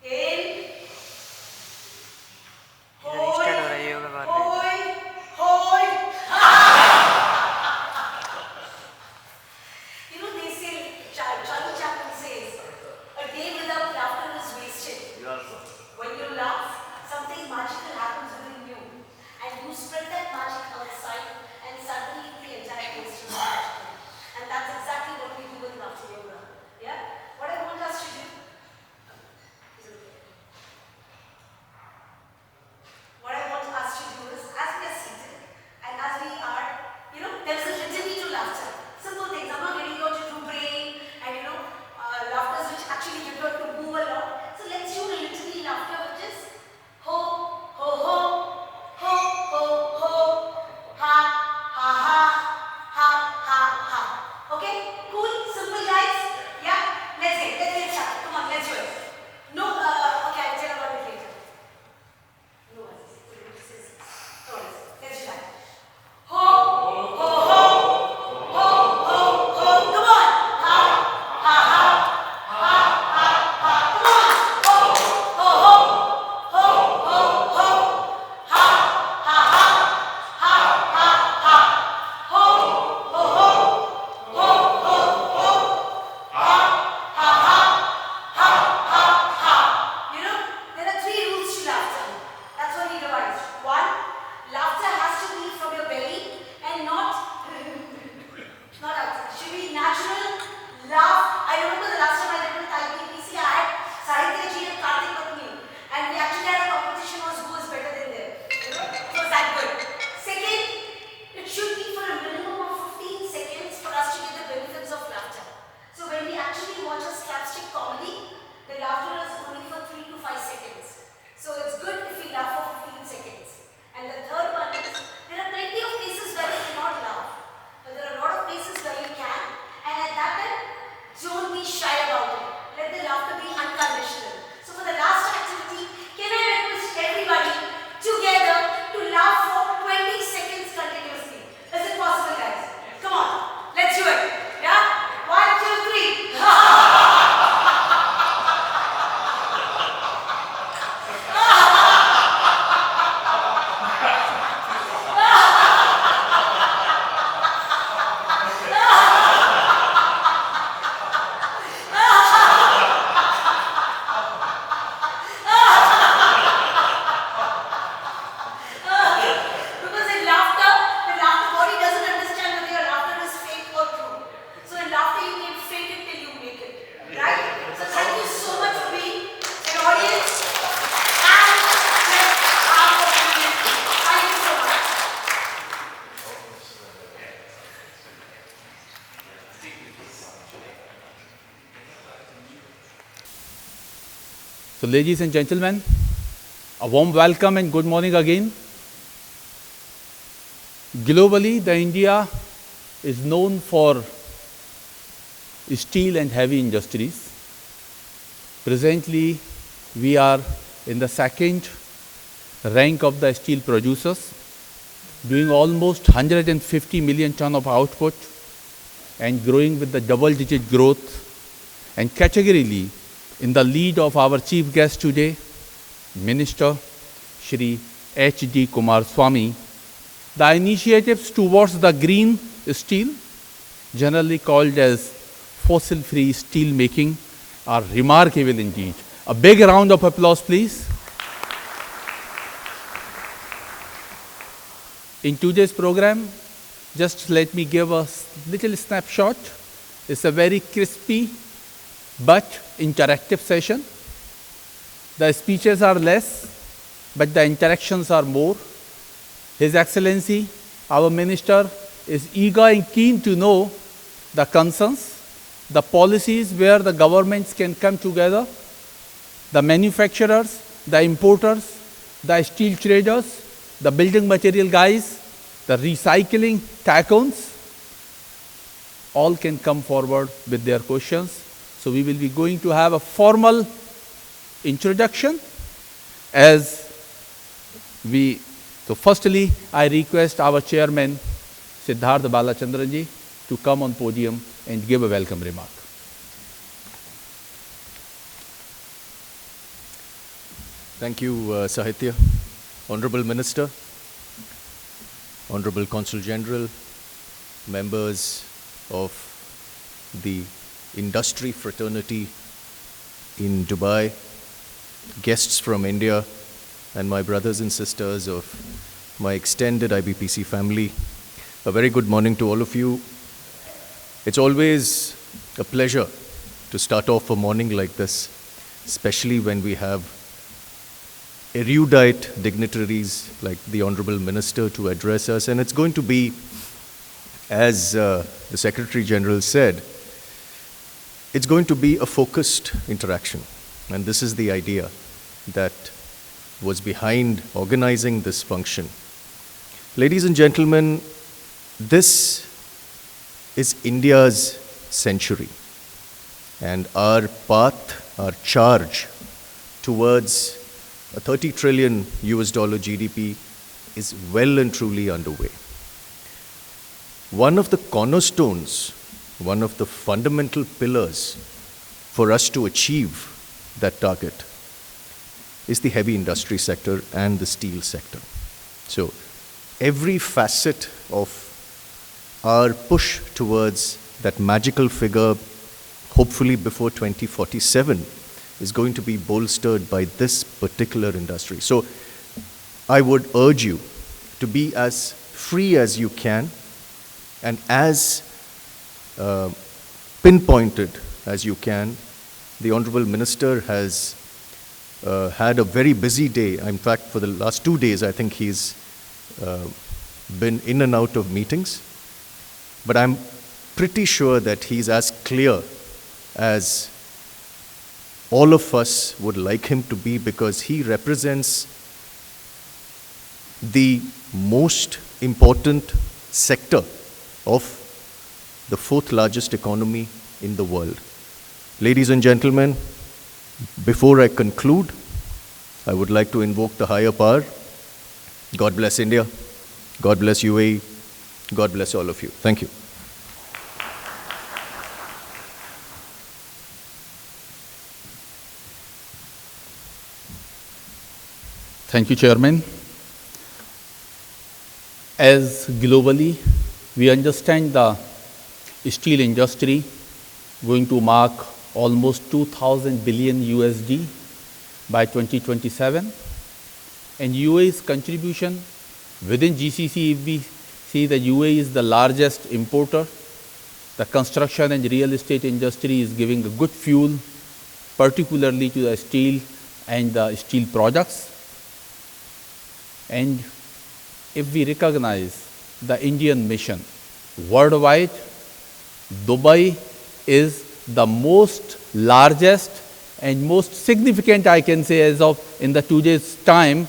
In. Hold. Hold. Hold. You know, they say, Charlie Chaplin says, a day without laughter is wasted. When you laugh, something magical happens within you. And you spread that magic outside, and suddenly the entire place is magical. And that's exactly what we do with laughter yoga. Yeah? What I want us to do. Is it okay? What I want us to do is, as we are seated, and as we are, there is a litany to laughter. Simple things. I'm not getting you to do brain and laughters which actually get you to move a lot. So let's do a litany laughter which is ho, ho, ho, ho, ho, ho, ha, ha, ha, ha, ha, ha. Okay? Cool? Simple guys? Yeah? Let's get started. Come on, let's do it. No, okay, I'll tell about it later. No, let's do that. Ho, ho, ho, ho, ho, ho. Come on. Ha, ha, ha, ha, ha, ha. Come on. Ho, ho, ho, ho, ho, ho. Ha, ha, ha, ha, ha, ha. Ho, ho, ho, ho, ho, ho. Ha, ha, ha, ha, ha, ha. There are 3 rules to laughter. That's what we devised. 1, laughter has to be from your belly and not outside. It should be natural. Laugh. I remember the last time I did with IPPC, I had Sahitya ji and Karthik with me. And we actually had a competition was who was better than them. It was that good. Second, it should be for a minimum of 15 seconds for us to get the benefits of laughter. So when we actually watch a slapstick comedy, the laughter is only for 3 to 5 seconds. So it's good if we laugh for 15 seconds. And the third one is, there are plenty of cases where you cannot laugh. But there are a lot of cases where you can. And at that time, don't be shy about it. Let the laughter be unconditional. So for the last activity, can I request everybody together to laugh for 20 seconds continuously? Is it possible, guys? Come on, let's do it. Yeah? 1, 2, 3. Because in laughter, the laughter body doesn't understand whether your laughter is fake or true. So in laughter, you can fake it till you make it. Right? So thank you so much for being an audience. And let's have a brilliant day. Thank you so much. So, ladies and gentlemen, a warm welcome and good morning again. Globally, India is known for steel and heavy industries. Presently, we are in the 2nd rank of the steel producers, doing almost 150 million ton of output and growing with the double-digit growth, and categorically in the lead of our chief guest today, Minister Shri H.D. Kumaraswamy. The initiatives towards the green steel, generally called as fossil-free steel making, are remarkable indeed. A big round of applause, please. In today's program, just let me give a little snapshot. It's a very crispy but interactive session. The speeches are less, but the interactions are more. His Excellency, our Minister, is eager and keen to know the concerns, the policies where the governments can come together, the manufacturers, the importers, the steel traders, the building material guys, the recycling tycoons, all can come forward with their questions. So we will be going to have a formal introduction So firstly, I request our chairman, Siddharth Balachandran ji, to come on podium and give a welcome remark. Thank you, Sahitya. Honorable Minister, Honorable Consul General, members of the industry fraternity in Dubai, guests from India, and my brothers and sisters of my extended IBPC family. A very good morning to all of you. It's always a pleasure to start off a morning like this, especially when we have erudite dignitaries like the Honorable Minister to address us. And it's going to be, as the Secretary General said, it's going to be a focused interaction. And this is the idea that was behind organizing this function. Ladies and gentlemen, this is India's century. And our path, our charge towards a 30 trillion US dollar GDP is well and truly underway. One of the cornerstones, one of the fundamental pillars for us to achieve that target is the heavy industry sector and the steel sector. So every facet of our push towards that magical figure, hopefully before 2047, is going to be bolstered by this particular industry. So I would urge you to be as free as you can and as pinpointed as you can. The Honorable Minister has had a very busy day. In fact, for the last 2 days, I think he's been in and out of meetings. But I'm pretty sure that he's as clear as all of us would like him to be, because he represents the most important sector of the fourth largest economy in the world. Ladies and gentlemen, before I conclude, I would like to invoke the higher power. God bless India. God bless UAE. God bless all of you. Thank you. Thank you, Chairman. As globally, we understand the steel industry going to mark almost 2,000 billion USD by 2027. And UAE's contribution within GCC, if we see the UAE is the largest importer, the construction and real estate industry is giving a good fuel, particularly to the steel and the steel products. And if we recognize the Indian mission worldwide, Dubai is the most largest and most significant, I can say, as of in the today's time,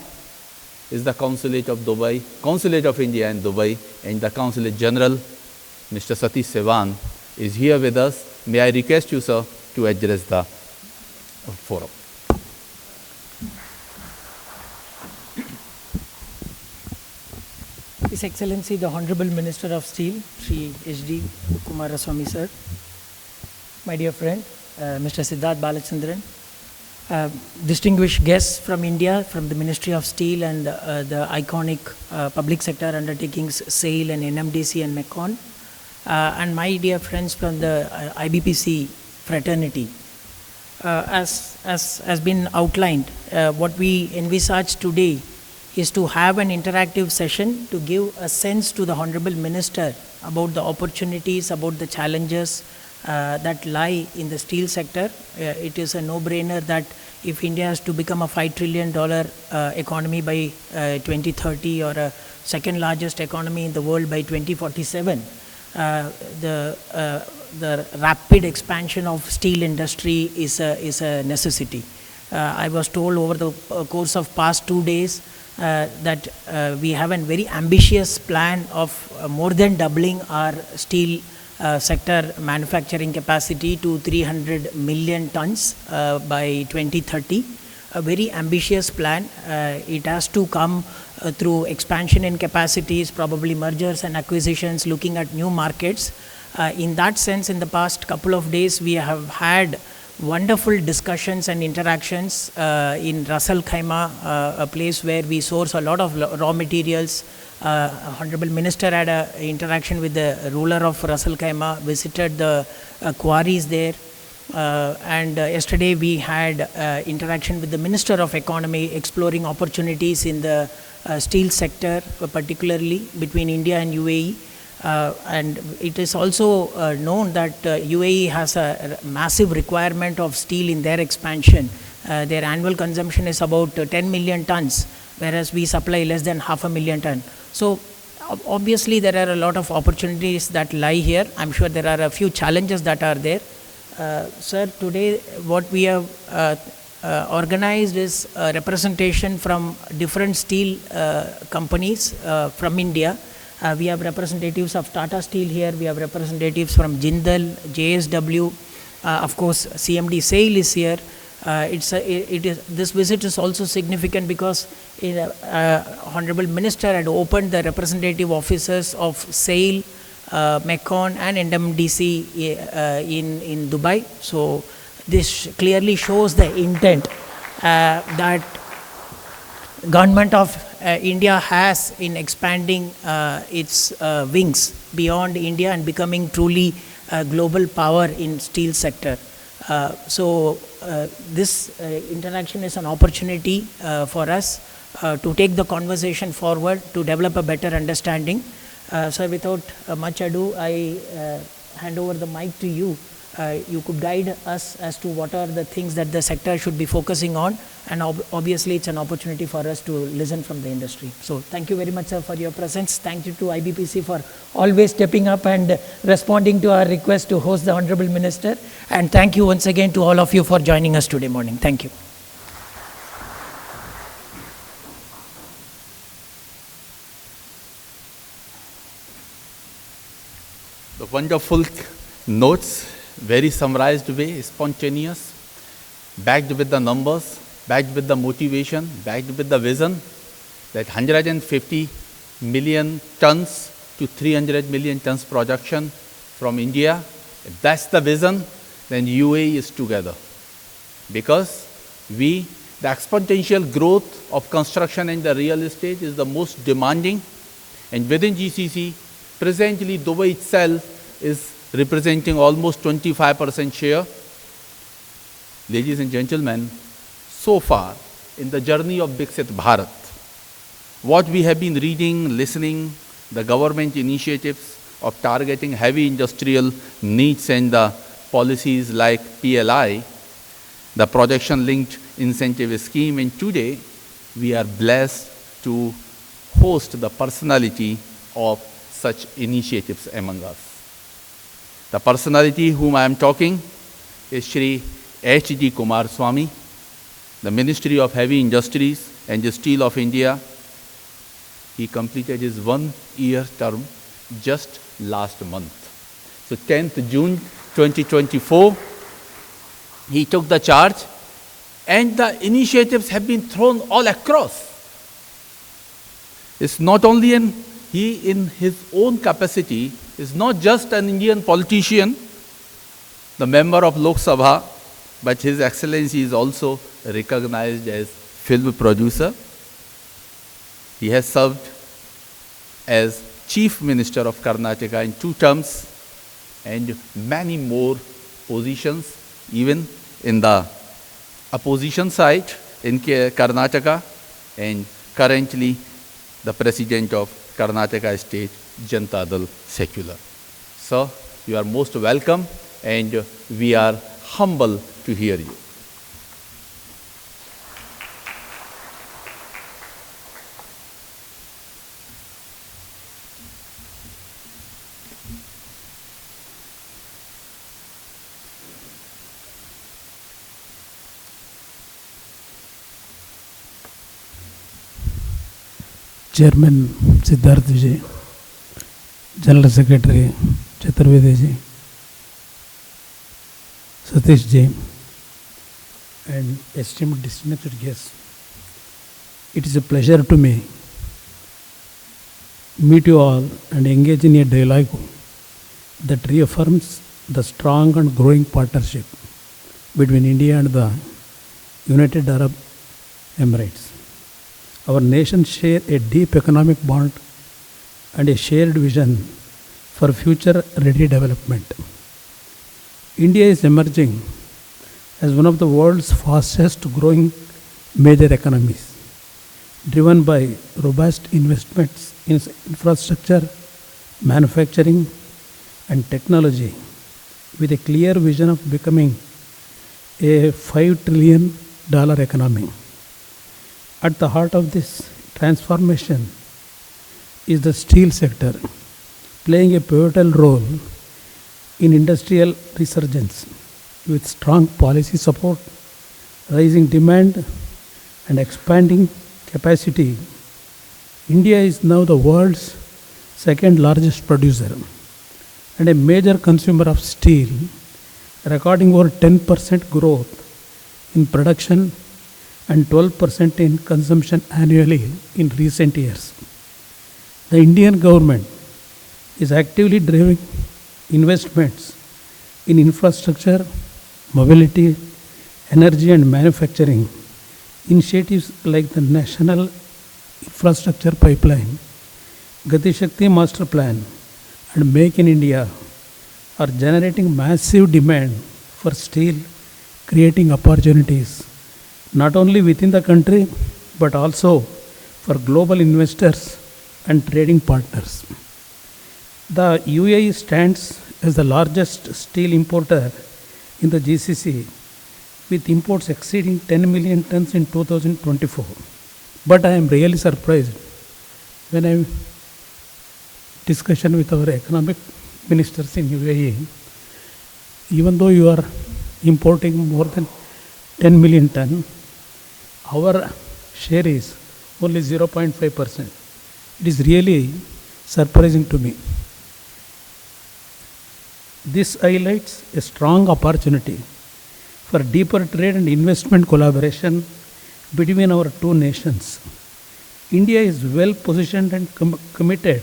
is the Consulate of Dubai, Consulate of India in Dubai, and the Consulate General, Mr. Satish Sevan, is here with us. May I request you, sir, to address the forum. His Excellency, the Honorable Minister of Steel, Shri H.D. Kumaraswamy, sir. My dear friend, Mr. Siddharth Balachandran, distinguished guests from India, from the Ministry of Steel and the iconic public sector undertakings SAIL and NMDC and MECON, and my dear friends from the IBPC fraternity. As has been outlined, what we envisage today is to have an interactive session to give a sense to the Honorable Minister about the opportunities, about the challenges that lie in the steel sector. It is a no-brainer that if India has to become a $5 trillion economy by 2030, or a second largest economy in the world by 2047, the rapid expansion of steel industry is a necessity. I was told over the course of past 2 days that we have a very ambitious plan of more than doubling our steel sector manufacturing capacity to 300 million tons by 2030. A very ambitious plan. It has to come through expansion in capacities, probably mergers and acquisitions, looking at new markets. In that sense, in the past couple of days, we have had wonderful discussions and interactions in Ras Al Khaimah, a place where we source a lot of raw materials. Honorable Minister had an interaction with the ruler of Ras Al Khaimah, visited the quarries there. And yesterday we had interaction with the Minister of Economy, exploring opportunities in the steel sector, particularly between India and UAE. And it is also known that UAE has a massive requirement of steel in their expansion. Their annual consumption is about 10 million tons, whereas we supply less than 500,000 tons. So obviously there are a lot of opportunities that lie here. I'm sure there are a few challenges that are there. Sir, today what we have organized is a representation from different steel companies from India. We have representatives of Tata Steel here, we have representatives from Jindal, JSW, of course CMD SAIL is here. This visit is also significant because Honorable Minister had opened the representative offices of SAIL, Mecon and NMDC in Dubai. So this clearly shows the intent that Government of India has in expanding its wings beyond India and becoming truly a global power in steel sector. So this interaction is an opportunity for us to take the conversation forward, to develop a better understanding. So without much ado, I hand over the mic to you. You could guide us as to what are the things that the sector should be focusing on, and obviously it's an opportunity for us to listen from the industry. So thank you very much, sir, for your presence. Thank you to IBPC for always stepping up and responding to our request to host the Honorable Minister. And thank you once again to all of you for joining us today morning. Thank you. The wonderful notes, very summarized way, spontaneous, backed with the numbers, backed with the motivation, backed with the vision that 150 million tons to 300 million tons production from India. If that's the vision, then UAE is together. Because the exponential growth of construction and the real estate is the most demanding, and within GCC, presently Dubai itself is representing almost 25% share. Ladies and gentlemen, so far in the journey of Viksit Bharat, what we have been reading, listening, the government initiatives of targeting heavy industrial needs and the policies like PLI, the projection-linked incentive scheme, and today we are blessed to host the personality of such initiatives among us. The personality whom I am talking is Shri H.D. Kumaraswamy, the Ministry of Heavy Industries and the Steel of India. He completed his 1-year term just last month. So 10th June 2024, he took the charge, and the initiatives have been thrown all across. It's not only he in his own capacity is not just an Indian politician, the member of Lok Sabha, but His Excellency is also recognized as film producer. He has served as Chief Minister of Karnataka in 2 terms and many more positions, even in the opposition side in Karnataka, and currently the President of Karnataka State Janata Dal Secular. Sir, you are most welcome, and we are humble to hear you. Chairman Siddharth Vijay, General Secretary Chaturvedi ji, Satish ji, and esteemed distinguished guests. It is a pleasure to me meet you all and engage in a dialogue that reaffirms the strong and growing partnership between India and the United Arab Emirates. Our nations share a deep economic bond and a shared vision for future-ready development. India is emerging as one of the world's fastest growing major economies, driven by robust investments in infrastructure, manufacturing, and technology, with a clear vision of becoming a $5 trillion economy. At the heart of this transformation is the steel sector, playing a pivotal role in industrial resurgence. With strong policy support, rising demand, and expanding capacity, India is now the world's second largest producer and a major consumer of steel, recording over 10% growth in production and 12% in consumption annually in recent years. The Indian government is actively driving investments in infrastructure, mobility, energy and manufacturing. Initiatives like the National Infrastructure Pipeline, Gati Shakti Master Plan and Make in India are generating massive demand for steel, creating opportunities not only within the country but also for global investors and trading partners. The UAE stands as the largest steel importer in the GCC, with imports exceeding 10 million tons in 2024. But I am really surprised when I discussion with our economic ministers in UAE, even though you are importing more than 10 million ton, our share is only 0.5%. It is really surprising to me. This highlights a strong opportunity for deeper trade and investment collaboration between our two nations. India is well positioned and committed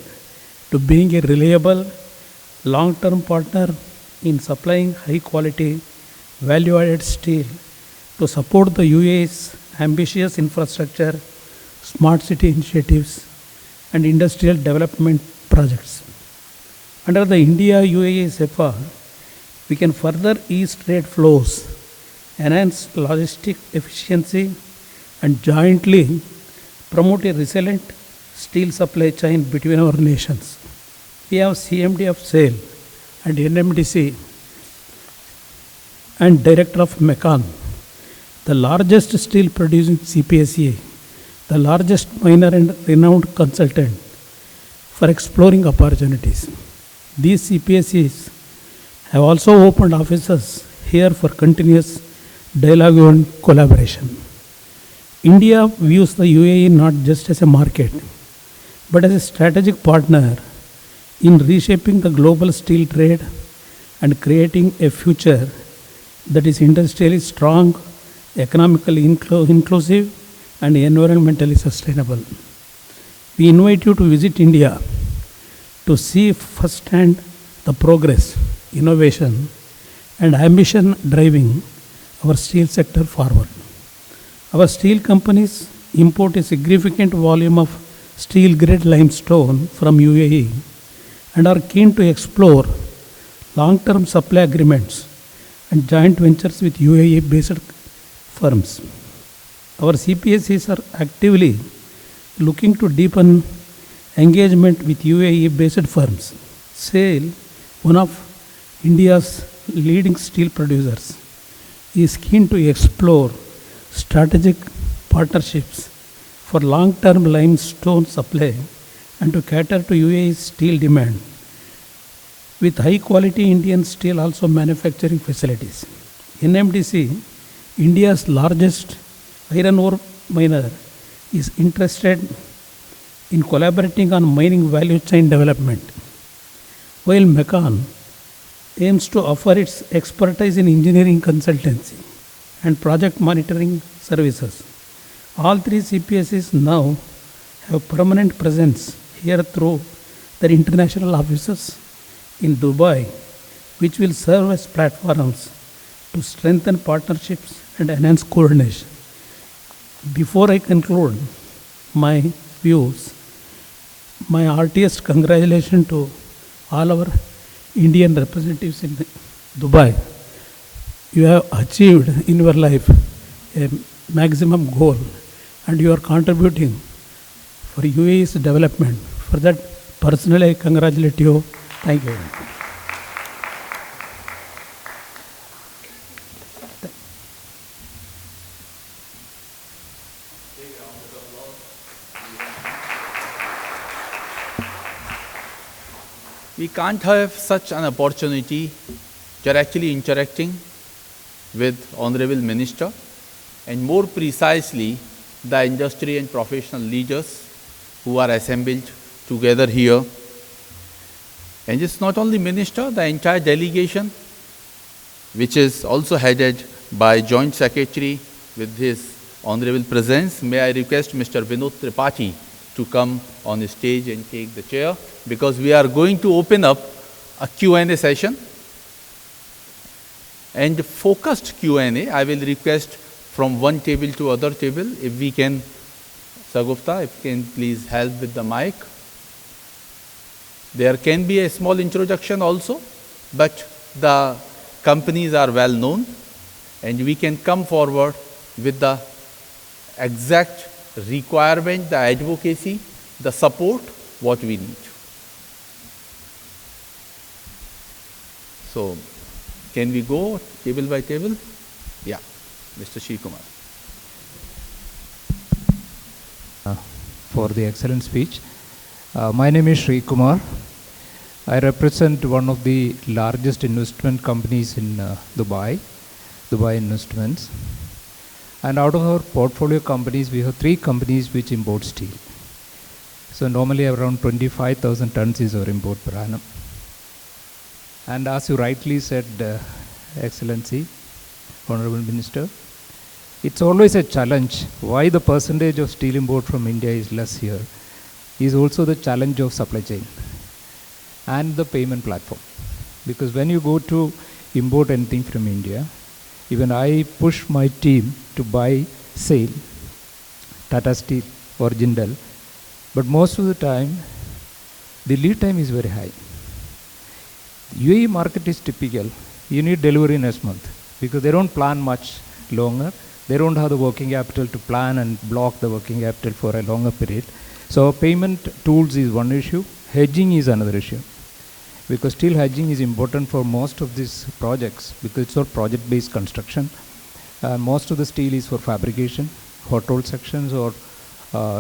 to being a reliable, long-term partner in supplying high-quality, value-added steel to support the UAE's ambitious infrastructure, smart city initiatives, and industrial development projects. Under the India-UAE SFR, we can further ease trade flows, enhance logistic efficiency, and jointly promote a resilient steel supply chain between our nations. We have CMD of SAIL and NMDC and Director of MECAN, the largest steel producing CPSE, the largest miner and renowned consultant for exploring opportunities. These CPSEs have also opened offices here for continuous dialogue and collaboration. India views the UAE not just as a market, but as a strategic partner in reshaping the global steel trade and creating a future that is industrially strong, economically inclusive, and environmentally sustainable. We invite you to visit India to see firsthand the progress, innovation, and ambition driving our steel sector forward. Our steel companies import a significant volume of steel grade limestone from UAE and are keen to explore long-term supply agreements and joint ventures with UAE based firms. Our CPSEs are actively looking to deepen engagement with UAE based firms. SAIL, one of India's leading steel producers, is keen to explore strategic partnerships for long-term limestone supply and to cater to UAE's steel demand, with high-quality Indian steel also manufacturing facilities. NMDC, India's largest iron ore miner, is interested in collaborating on mining value chain development, while MECAN aims to offer its expertise in engineering consultancy and project monitoring services. All three CPSEs now have permanent presence here through their international offices in Dubai, which will serve as platforms to strengthen partnerships and enhance coordination. Before I conclude my views, my heartiest congratulations to all our Indian representatives in Dubai. You have achieved in your life a maximum goal and you are contributing for UAE's development. For that, personally, I congratulate you. Thank you. We can't have such an opportunity directly interacting with Honorable Minister and more precisely the industry and professional leaders who are assembled together here. And it's not only Minister, the entire delegation, which is also headed by Joint Secretary with his honorable presence. May I request Mr. Vinod Tripathi to come on the stage and take the chair, because we are going to open up a Q&A session. And focused Q&A, I will request from one table to other table, if we can, Sagupta, if you can please help with the mic. There can be a small introduction also, but the companies are well known, and we can come forward with the exact requirement, the advocacy, the support, what we need. So, can we go table by table? Yeah, Mr. Shri Kumar. For the excellent speech. My name is Shri Kumar. I represent one of the largest investment companies in Dubai Investments. And out of our portfolio companies, we have 3 companies which import steel. So normally around 25,000 tons is our import per annum. And as you rightly said, Excellency, Honorable Minister, it's always a challenge why the percentage of steel import from India is less here is also the challenge of supply chain and the payment platform. Because when you go to import anything from India, even I push my team to buy SAIL, Tata Steel or Jindal, but most of the time the lead time is very high. UAE market is typical. You need delivery next month because they don't plan much longer. They don't have the working capital to plan and block the working capital for a longer period. So payment tools is one issue. Hedging is another issue. Because steel hedging is important for most of these projects because it's all project-based construction. Most of the steel is for fabrication, hot roll sections or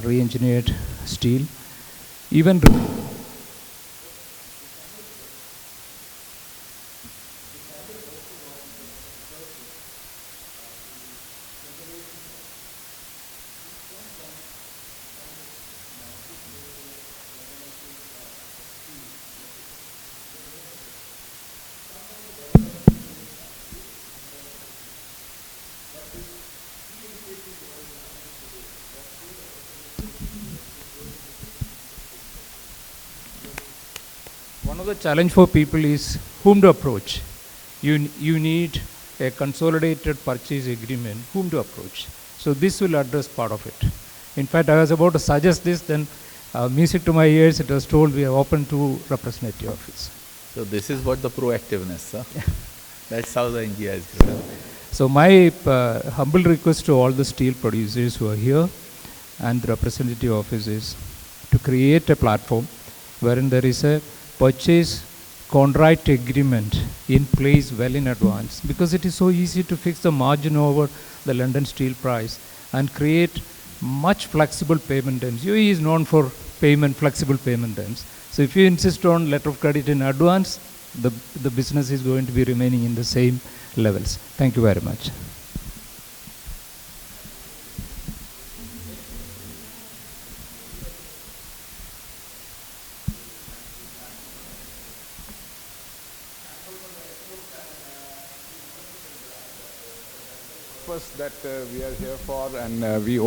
re-engineered steel. Even one of the challenge for people is whom to approach. You need a consolidated purchase agreement, whom to approach. So this will address part of it. In fact, I was about to suggest this, then music to my ears, it was told we are open to representative office. So this is what the proactiveness, huh? That's how the India is driven. So my humble request to all the steel producers who are here and the representative office is to create a platform wherein there is a purchase contract agreement in place well in advance, because it is so easy to fix the margin over the London steel price and create much flexible payment terms. UAE is known for flexible payment terms. So if you insist on letter of credit in advance, the business is going to be remaining in the same levels. Thank you very much. That we are here for, and we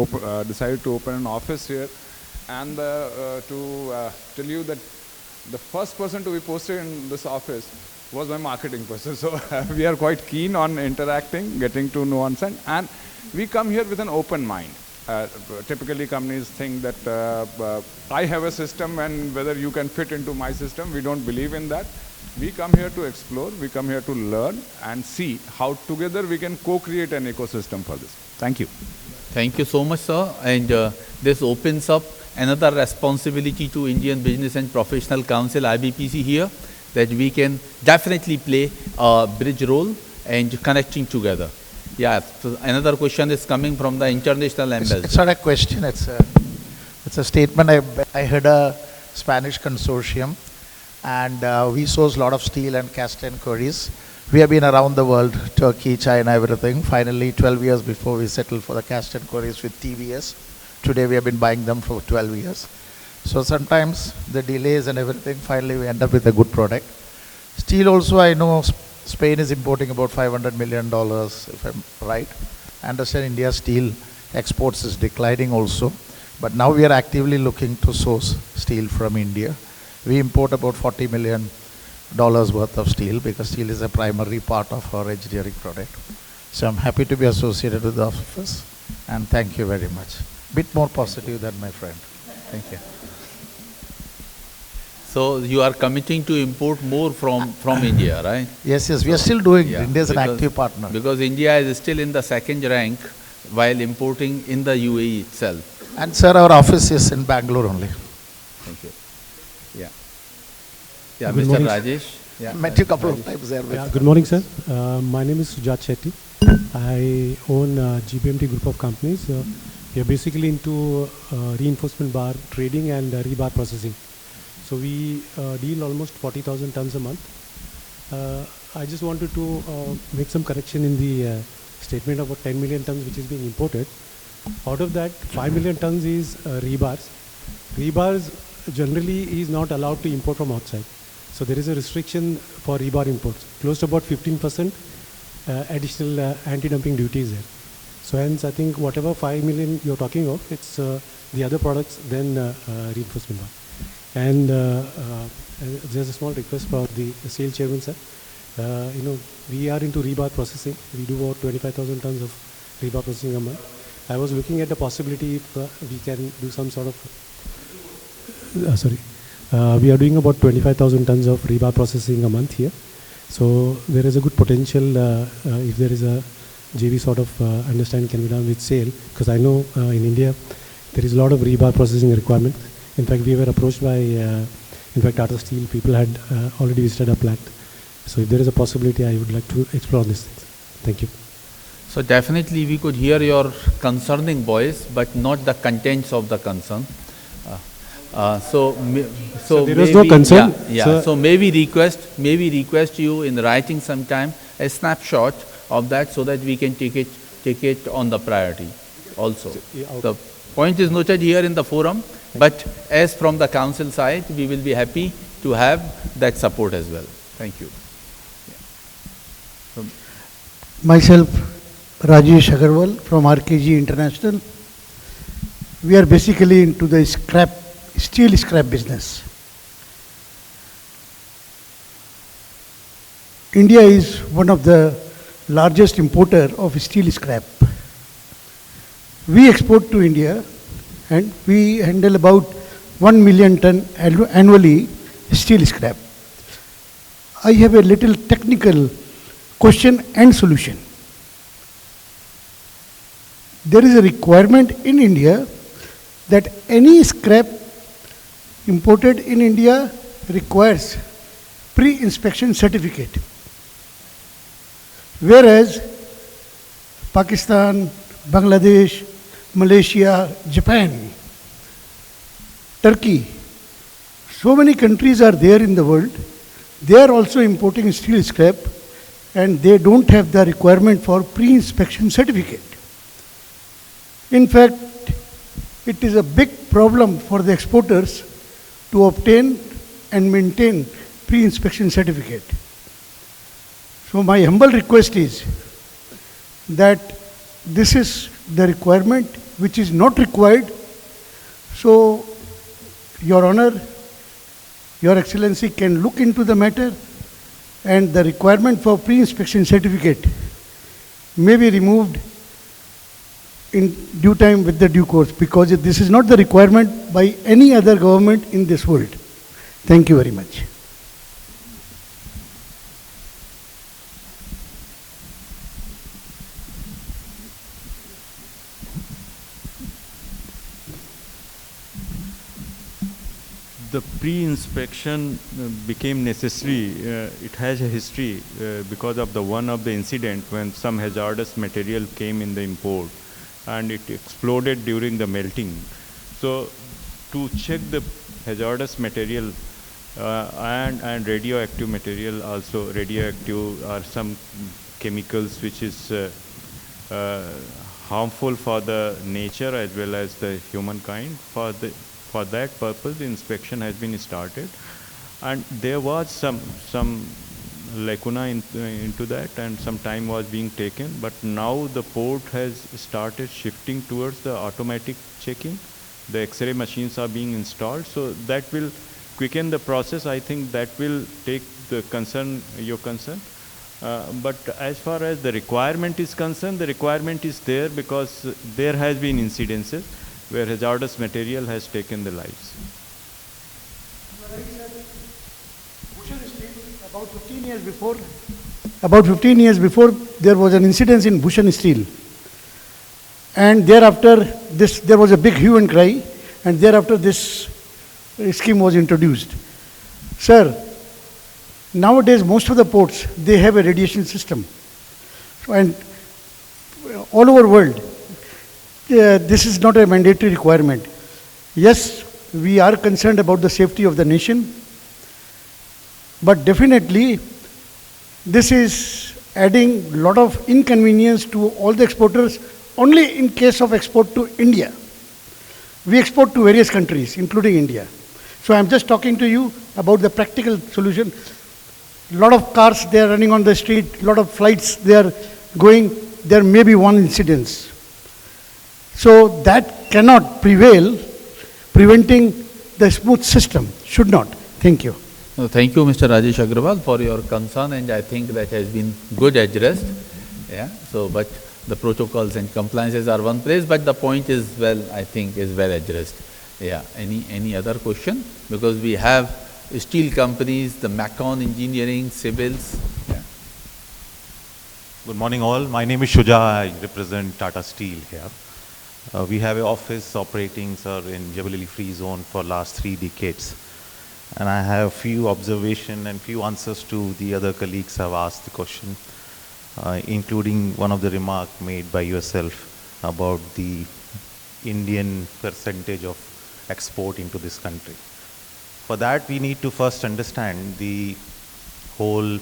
decided to open an office here, and to tell you that the first person to be posted in this office was my marketing person. So we are quite keen on interacting, getting to know and we come here with an open mind. Typically companies think that I have a system and whether you can fit into my system, we don't believe in that. We come here to explore, we come here to learn and see how together we can co-create an ecosystem for this. Thank you. Thank you so much, sir. And this opens up another responsibility to Indian Business and Professional Council, IBPC here, that we can definitely play a bridge role and connecting together. Yeah, so another question is coming from the international ambassador. It's not a question, it's a statement. I heard a Spanish consortium and we source a lot of steel and cast iron quarries. We have been around the world, Turkey, China, everything. Finally, 12 years before we settled for the cast iron quarries with TVS. Today we have been buying them for 12 years. So sometimes the delays and everything, finally we end up with a good product. Steel also, I know Spain is importing about $500 million, if I'm right. I understand India's steel exports is declining also. But now we are actively looking to source steel from India. We import about $40 million worth of steel because steel is a primary part of our engineering product. So I'm happy to be associated with the office and thank you very much. Bit more positive than my friend. Thank you. So you are committing to import more from India, right? Yes, we are still doing it. India is an because- active partner. Because India is still in the second rank while importing in the UAE itself. And sir, our office is in Bangalore only. Thank you. Yeah. Yeah, Good Mr. morning, Rajesh. Yeah. Met you a couple of times there. Yeah, good morning, sir. My name is Sujat Shetty. I own GPMT group of companies. We are basically into reinforcement bar trading and rebar processing. So we deal almost 40,000 tons a month. I just wanted to make some correction in the statement about 10 million tons which is being imported. Out of that, 5 million tons is rebars. Rebars generally is not allowed to import from outside. So there is a restriction for rebar imports. Close to about 15% additional anti-dumping duty is there. So hence I think whatever 5 million you're talking of, it's the other products than reinforcement bar. And there's a small request for the sales chairman, sir. We are into rebar processing. We do about 25,000 tons of rebar processing a month. I was looking at the possibility if we can do some sort of, we are doing about 25,000 tons of rebar processing a month here. So there is a good potential if there is a JV sort of understanding can be done with SAIL, because I know in India there is a lot of rebar processing requirement. In fact, we were approached by, in fact, Tata Steel people had already visited our plant. So if there is a possibility, I would like to explore these things. Thank you. So definitely we could hear your concerning voice, but not the contents of the concern. So there is no concern. Yeah. So So maybe request you in writing sometime a snapshot of that so that we can take it on the priority also. Yeah, okay. The point is noted here in the forum, but as from the council side, we will be happy to have that support as well. Thank you. Myself, Rajesh Agarwal from RKG International. We are basically into the steel scrap business. India is one of the largest importer of steel scrap. We export to India and we handle about 1 million ton annually steel scrap. I have a little technical question and solution. There is a requirement in India that any scrap imported in India requires pre-inspection certificate. Whereas Pakistan, Bangladesh, Malaysia, Japan, Turkey, so many countries are there in the world. They are also importing steel scrap and they don't have the requirement for pre-inspection certificate. In fact, it is a big problem for the exporters to obtain and maintain pre-inspection certificate. So my humble request is that this is the requirement which is not required. So, Your Honor, Your Excellency can look into the matter and the requirement for pre-inspection certificate may be removed in due time with the due course, because this is not the requirement by any other government in this world. Thank you very much. The pre-inspection became necessary. It has a history because of one of the incident when some hazardous material came in the import and it exploded during the melting. So to check the hazardous material and radioactive material, also radioactive are some chemicals which is harmful for the nature as well as the humankind. For that purpose, the inspection has been started, and there was some lacuna into that, and some time was being taken. But now the port has started shifting towards the automatic checking. The X-ray machines are being installed, so that will quicken the process. I think that will take the your concern. But as far as the requirement is concerned, the requirement is there because there has been incidences where hazardous material has taken the lives. About 15 years before, there was an incident in Bhushan Steel. And thereafter, there was a big hue and cry, and thereafter this scheme was introduced. Sir, nowadays most of the ports, they have a radiation system. And all over the world, this is not a mandatory requirement. Yes, we are concerned about the safety of the nation, but definitely this is adding a lot of inconvenience to all the exporters only in case of export to India. We export to various countries, including India. So I'm just talking to you about the practical solution. A lot of cars, they are running on the street, a lot of flights, they are going, there may be one incident. So that cannot prevail, preventing the smooth system. Should not. Thank you. No, thank you, Mr. Rajesh Agrawal, for your concern, and I think that has been good addressed. Yeah. So, but the protocols and compliances are one place, but the point is I think is well addressed. Yeah. Any other question? Because we have steel companies, the Macon Engineering, civils. Yeah. Good morning, all. My name is Shuja. I represent Tata Steel here. We have an office operating, sir, in Jebel Free Zone for last 3 decades. And I have few observations and few answers to the other colleagues who have asked the question, including one of the remark made by yourself about the Indian percentage of export into this country. For that, we need to first understand the whole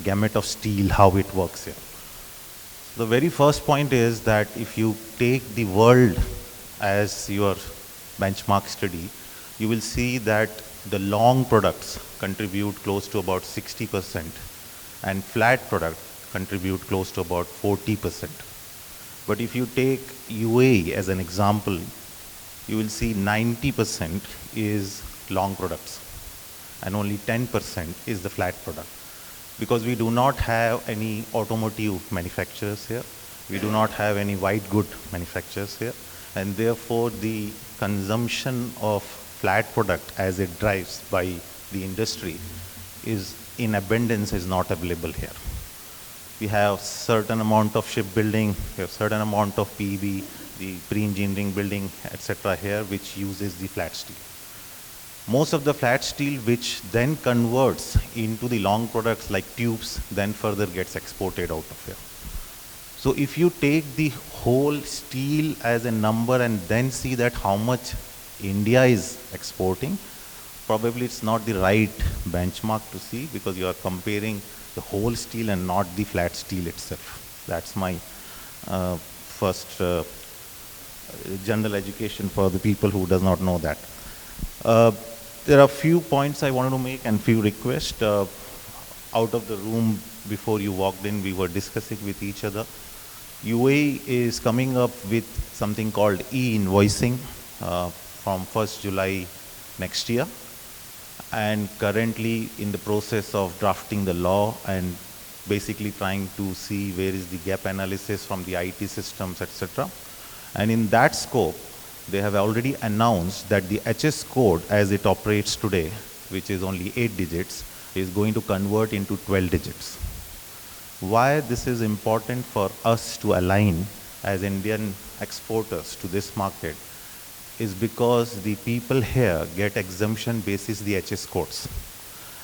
gamut of steel, how it works here. The very first point is that if you take the world as your benchmark study, you will see that the long products contribute close to about 60% and flat product contribute close to about 40%. But if you take UAE as an example, you will see 90% is long products and only 10% is the flat product. Because we do not have any automotive manufacturers here, we do not have any white good manufacturers here, and therefore the consumption of flat product as it drives by the industry is in abundance, is not available here. We have certain amount of shipbuilding, we have certain amount of PEB, the pre-engineering building, etc. here, which uses the flat steel. Most of the flat steel which then converts into the long products like tubes, then further gets exported out of here. So if you take the whole steel as a number and then see that how much India is exporting, probably it's not the right benchmark to see, because you are comparing the whole steel and not the flat steel itself. That's my first general education for the people who does not know that. There are few points I wanted to make and few requests. Out of the room before you walked in, we were discussing with each other. UAE is coming up with something called e-invoicing from 1st July next year. and currently in the process of drafting the law and basically trying to see where is the gap analysis from the IT systems, etc. And in that scope, they have already announced that the HS code as it operates today, which is only 8 digits, is going to convert into 12 digits. Why this is important for us to align as Indian exporters to this market is because the people here get exemption basis the HS codes.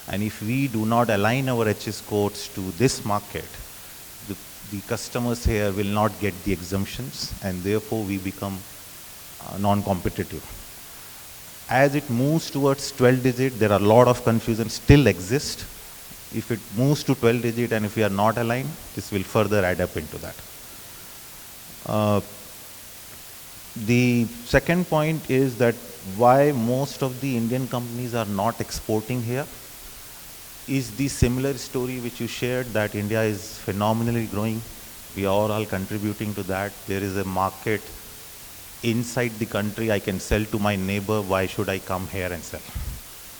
And if we do not align our HS codes to this market, the customers here will not get the exemptions, and therefore we become non-competitive. As it moves towards 12 digit, there are a lot of confusion still exist. If it moves to 12 digit and if we are not aligned, this will further add up into that. The second point is that why most of the Indian companies are not exporting here is the similar story which you shared, that India is phenomenally growing. We are all contributing to that. There is a market inside the country. I can sell to my neighbor. Why should I come here and sell?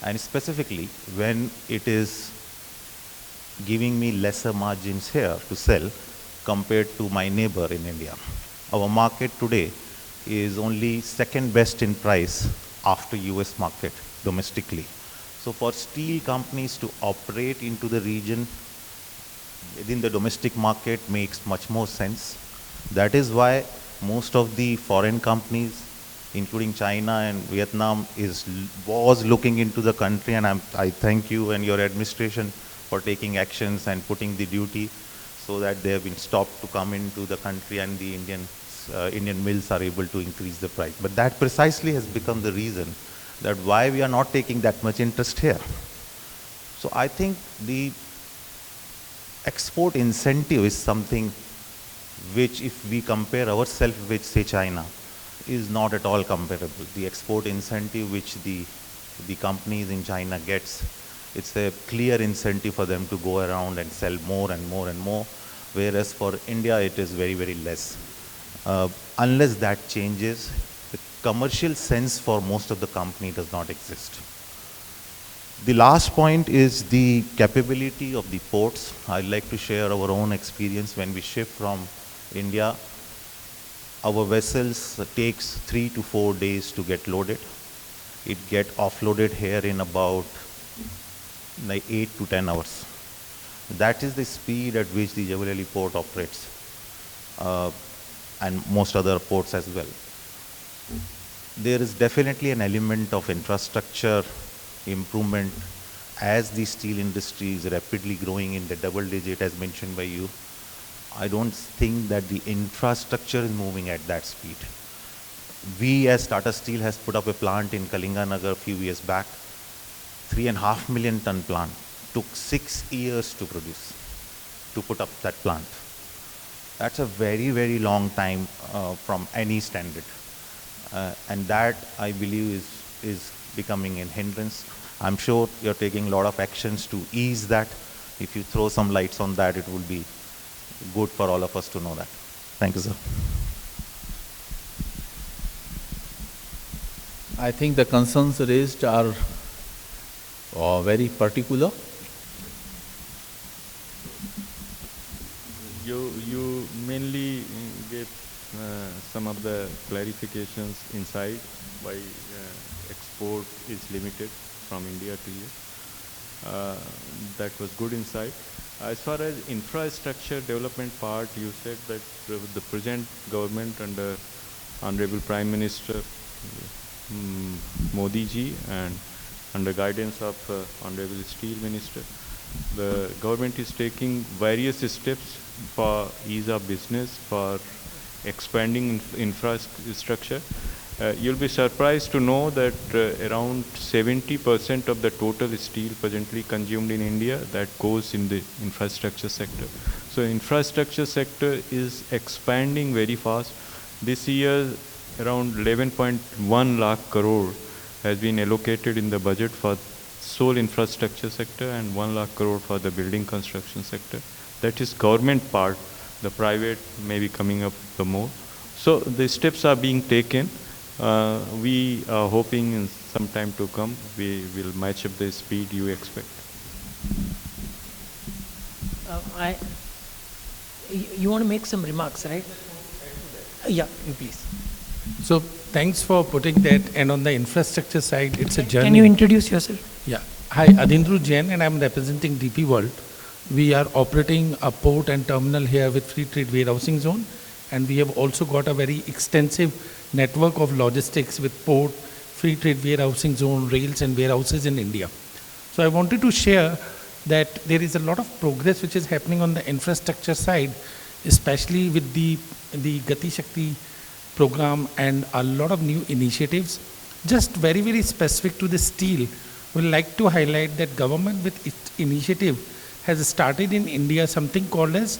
And specifically, when it is giving me lesser margins here to sell compared to my neighbor in India. Our market today is only second best in price after US market domestically. So for steel companies to operate into the region within the domestic market makes much more sense. That is why most of the foreign companies, including China and Vietnam, was looking into the country, and I thank you and your administration for taking actions and putting the duty so that they have been stopped to come into the country, and the Indian mills are able to increase the price. But that precisely has become the reason that why we are not taking that much interest here. So I think the export incentive is something which, if we compare ourselves with, say, China, is not at all comparable. The export incentive which the companies in China gets, it's a clear incentive for them to go around and sell more and more and more, whereas for India it is very, very less. Unless that changes, the commercial sense for most of the company does not exist. The last point is the capability of the ports. I'd like to share our own experience. When we ship from India, our vessels takes 3 to 4 days to get loaded. It get offloaded here in about like 8 to 10 hours. That is the speed at which the Jebel port operates, and most other ports as well. There is definitely an element of infrastructure improvement as the steel industry is rapidly growing in the double digit, as mentioned by you. I don't think that the infrastructure is moving at that speed. We as Tata Steel has put up a plant in Kalinganagar a few years back, 3.5 million ton plant. Took 6 years to produce, to put up that plant. That's a very, very long time from any standard. And that, I believe, is becoming a hindrance. I'm sure you're taking a lot of actions to ease that. If you throw some lights on that, it will be good for all of us to know that. Thank you, sir. I think the concerns raised are very particular. You mainly gave some of the clarifications inside why export is limited from India to here. That was good insight. As far as infrastructure development part, you said that the present government under Honorable Prime Minister Modi ji and under guidance of Honorable Steel Minister, the government is taking various steps for ease of business, for expanding infrastructure. You'll be surprised to know that around 70% of the total steel presently consumed in India, that goes in the infrastructure sector. So infrastructure sector is expanding very fast. This year, around 11.1 lakh crore has been allocated in the budget for sole infrastructure sector and 1 lakh crore for the building construction sector. That is government part. The private may be coming up the more. So the steps are being taken. We are hoping in some time to come, we will match up the speed you expect. You want to make some remarks, right? Yeah, you please. So thanks for putting that. And on the infrastructure side, it's a journey. Can you introduce yourself? Yeah. Hi, Adindru Jain, and I'm representing DP World. We are operating a port and terminal here with free trade warehousing zone, and we have also got a very extensive network of logistics with port, free trade warehousing zone, rails and warehouses in India. So I wanted to share that there is a lot of progress which is happening on the infrastructure side, especially with the Gati Shakti program and a lot of new initiatives. Just very, very specific to the steel, we'd like to highlight that government with its initiative has started in India something called as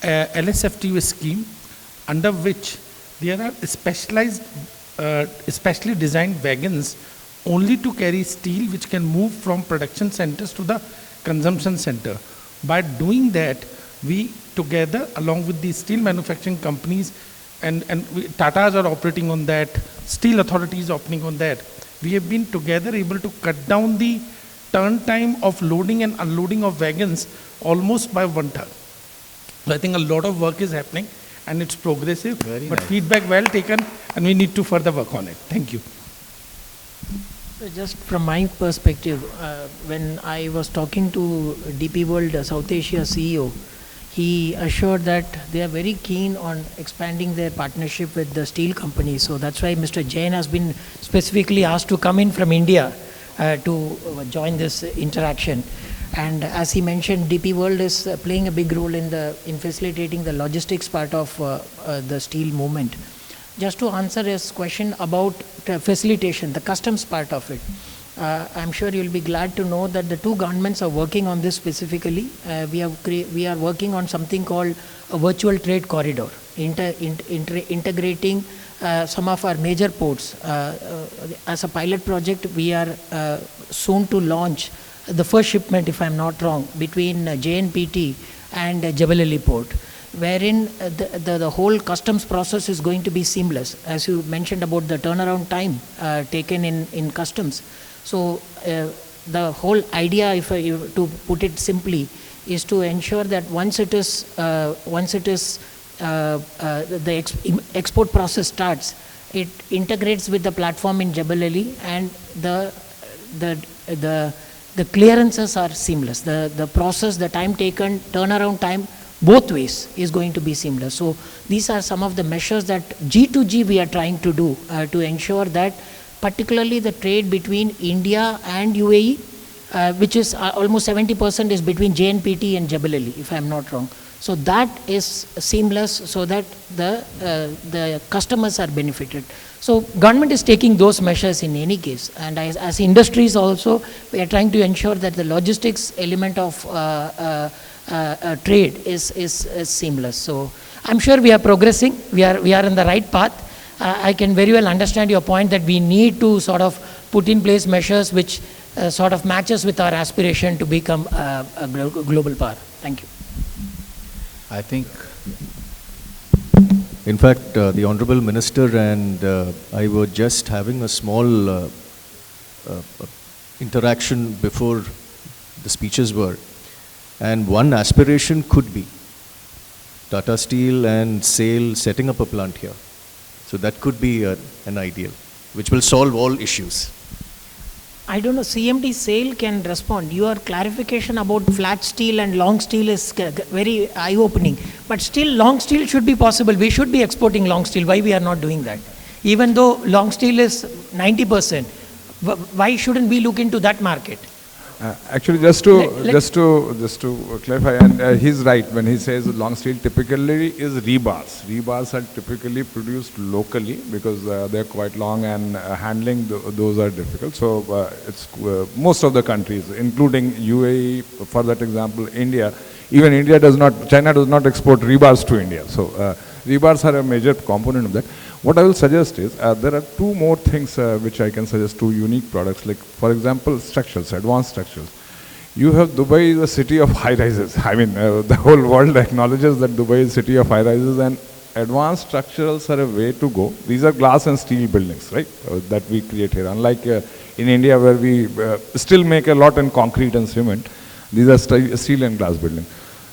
LSFTU scheme, under which there are specialized, specially designed wagons only to carry steel which can move from production centers to the consumption center. By doing that, we together along with the steel manufacturing companies and Tatas are operating on that, steel authorities operating on that, we have been together able to cut down the turn time of loading and unloading of wagons almost by 1 ton. So I think a lot of work is happening and it's progressive, Very but nice. feedback well taken and we need to further work on it. Thank you. So just from my perspective, when I was talking to DP World South Asia CEO, he assured that they are very keen on expanding their partnership with the steel companies. So that's why Mr. Jain has been specifically asked to come in from India to join this interaction. And as he mentioned, DP World is playing a big role in facilitating the logistics part of the steel movement. Just to answer his question about facilitation, the customs part of it, I'm sure you'll be glad to know that the two governments are working on this specifically. We are working on something called a virtual trade corridor, integrating some of our major ports. As a pilot project, we are soon to launch the first shipment, if I'm not wrong, between JNPT and Jebel Ali port, wherein the whole customs process is going to be seamless, as you mentioned about the turnaround time taken in customs. So the whole idea, to put it simply, is to ensure that once the export process starts, it integrates with the platform in Jebel Ali, and the clearances are seamless. The process, the time taken, turnaround time, both ways is going to be seamless. So these are some of the measures that G2G we are trying to do to ensure that particularly the trade between India and UAE, which is almost 70% is between JNPT and Jebel Ali, if I am not wrong. So that is seamless so that the customers are benefited. So government is taking those measures in any case, and as industries also, we are trying to ensure that the logistics element of trade is seamless. So I'm sure we are progressing. We are in the right path. I can very well understand your point that we need to sort of put in place measures which sort of matches with our aspiration to become a global power. Thank you. I think, in fact, the Honorable Minister and I were just having a small interaction before the speeches were. And one aspiration could be Tata Steel and SAIL setting up a plant here. So that could be an ideal, which will solve all issues. I don't know, CMD SAIL can respond. Your clarification about flat steel and long steel is very eye-opening. But still, long steel should be possible. We should be exporting long steel. Why we are not doing that? Even though long steel is 90%, why shouldn't we look into that market? Actually, just to clarify, and he's right when he says long steel typically is rebars. Rebars are typically produced locally because they're quite long and handling those are difficult. So it's most of the countries, including UAE, for that example, India. Even India does not, China does not export rebars to India. So rebars are a major component of that. What I will suggest is, there are two more things which I can suggest, two unique products, like for example, structures, advanced structures. You have Dubai is a city of high rises. I mean, the whole world acknowledges that Dubai is a city of high rises, and advanced structurals are a way to go. These are glass and steel buildings, right, that we create here. Unlike in India, where we still make a lot in concrete and cement, these are steel and glass buildings.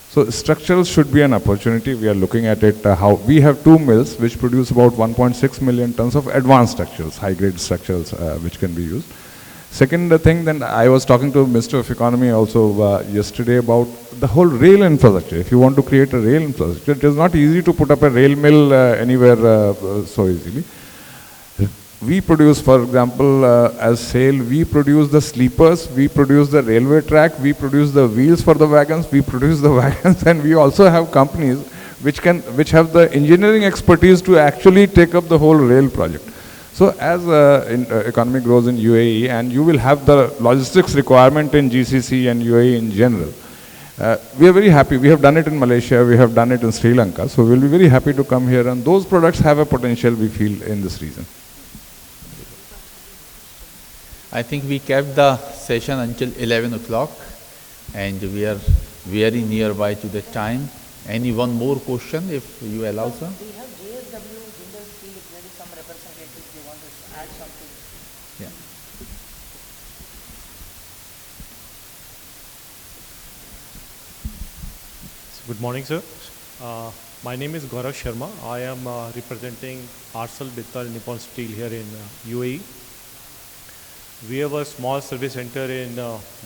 So structurals should be an opportunity. We are looking at it, how we have 2 mills which produce about 1.6 million tons of advanced structurals, high-grade structurals, which can be used. Second thing, then I was talking to Minister of Economy also yesterday about the whole rail infrastructure. If you want to create a rail infrastructure, it is not easy to put up a rail mill anywhere so easily. We produce, for example, as SAIL, we produce the sleepers, we produce the railway track, we produce the wheels for the wagons, we produce the wagons, and we also have companies which have the engineering expertise to actually take up the whole rail project. So as economy grows in UAE, and you will have the logistics requirement in GCC and UAE in general, we are very happy. We have done it in Malaysia, we have done it in Sri Lanka, so we'll be very happy to come here, and those products have a potential, we feel, in this region. I think we kept the session until 11 o'clock, and we are very nearby to the time. Any one more question, if you allow, sir? We have JSW, Jindal Steel, if there is some representatives, they want to add something. Yeah. Good morning, sir. My name is Gaurav Sharma. I am representing ArcelorMittal Nippon Steel here in UAE. We have a small service center in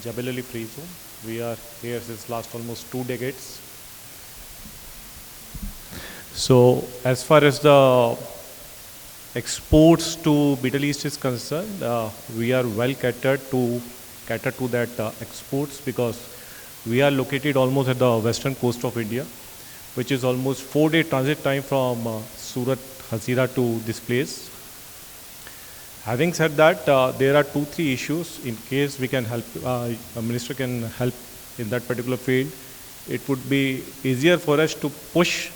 Jebel Ali Free Zone. We are here since last almost 2 decades. So as far as the exports to Middle East is concerned, we are well cater to that exports, because we are located almost at the western coast of India, which is almost 4-day transit time from Surat, Hazira to this place. Having said that, there are 2-3 issues in case we can help, a minister can help in that particular field. It would be easier for us to push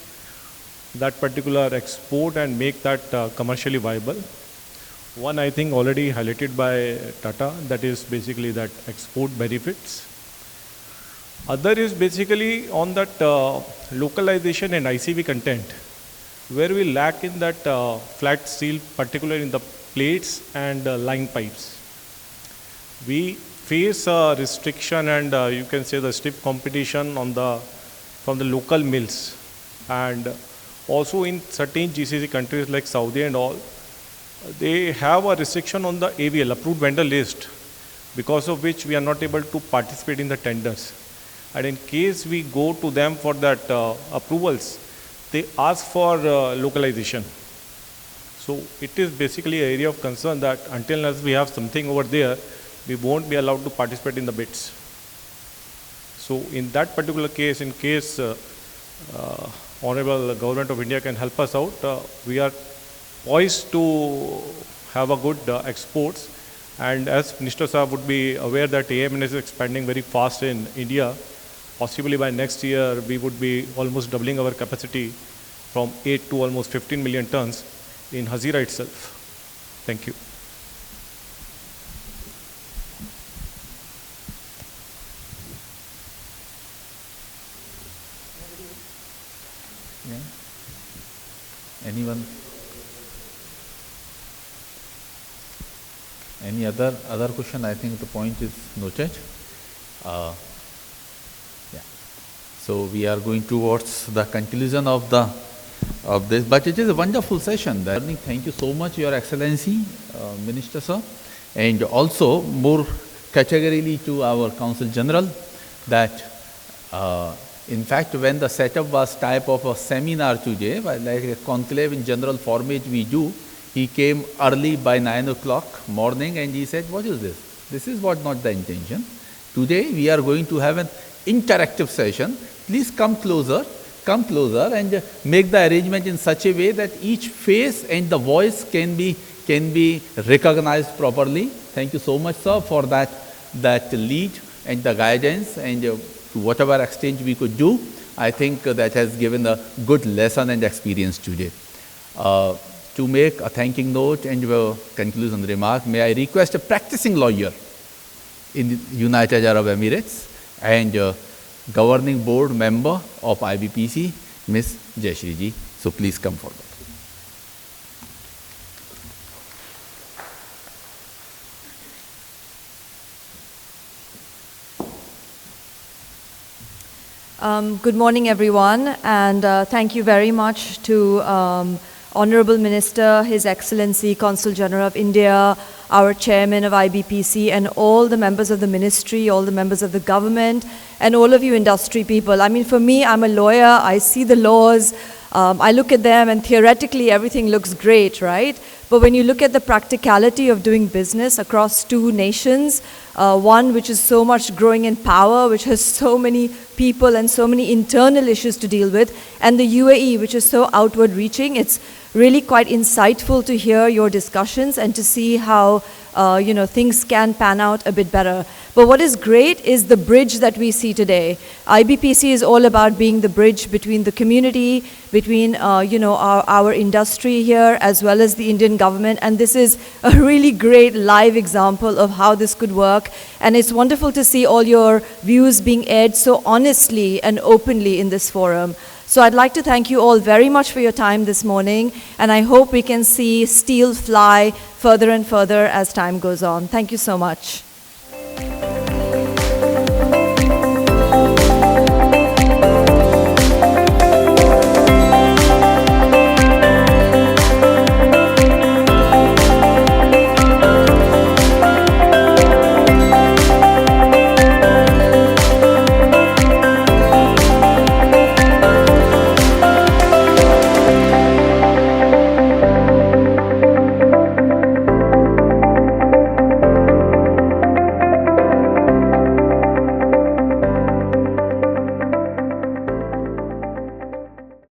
that particular export and make that commercially viable. One, I think, already highlighted by Tata, that is basically that export benefits. Other is basically on that localization and ICV content, where we lack in that flat steel, particularly in the plates and line pipes. We face a restriction and you can say the stiff competition from the local mills, and also in certain GCC countries like Saudi and all, they have a restriction on the AVL, approved vendor list, because of which we are not able to participate in the tenders. And in case we go to them for that approvals, they ask for localization. So it is basically an area of concern that until as we have something over there, we won't be allowed to participate in the bids. So in that particular case, in case Honorable Government of India can help us out, we are poised to have a good exports. And as Minister Saab would be aware that AMN is expanding very fast in India, possibly by next year we would be almost doubling our capacity from 8 to almost 15 million tons in Hazira itself. Thank you. Yeah. Anyone? Any other question? I think the point is noted. Yeah. So we are going towards the conclusion of this, but it is a wonderful session. Thank you so much, Your Excellency, Minister Sir, and also more categorically to our Consul General that in fact when the setup was type of a seminar today, like a conclave in general format we do, he came early by 9 o'clock morning and he said, what is this? This is what not the intention. Today we are going to have an interactive session. Please come closer and make the arrangement in such a way that each face and the voice can be recognized properly. Thank you so much, sir, for that lead and the guidance, and to whatever extent we could do, I think that has given a good lesson and experience today. To make a thanking note and a conclusion remark, may I request a practicing lawyer in the United Arab Emirates and governing board member of IBPC, Ms. Shri ji. So So please come forward. Good morning, everyone, and thank you very much to Honorable Minister, His Excellency Consul General of India, our Chairman of IBPC, and all the members of the ministry, all the members of the government, and all of you industry people. I mean, for me, I'm a lawyer, I see the laws, I look at them, and theoretically everything looks great, right? But when you look at the practicality of doing business across two nations, one which is so much growing in power, which has so many people and so many internal issues to deal with, and the UAE, which is so outward reaching, it's really quite insightful to hear your discussions and to see how things can pan out a bit better. But what is great is the bridge that we see today. IBPC is all about being the bridge between the community, between our industry here, as well as the Indian government. And this is a really great live example of how this could work. And it's wonderful to see all your views being aired so honestly and openly in this forum. So I'd like to thank you all very much for your time this morning, and I hope we can see steel fly further and further as time goes on. Thank you so much.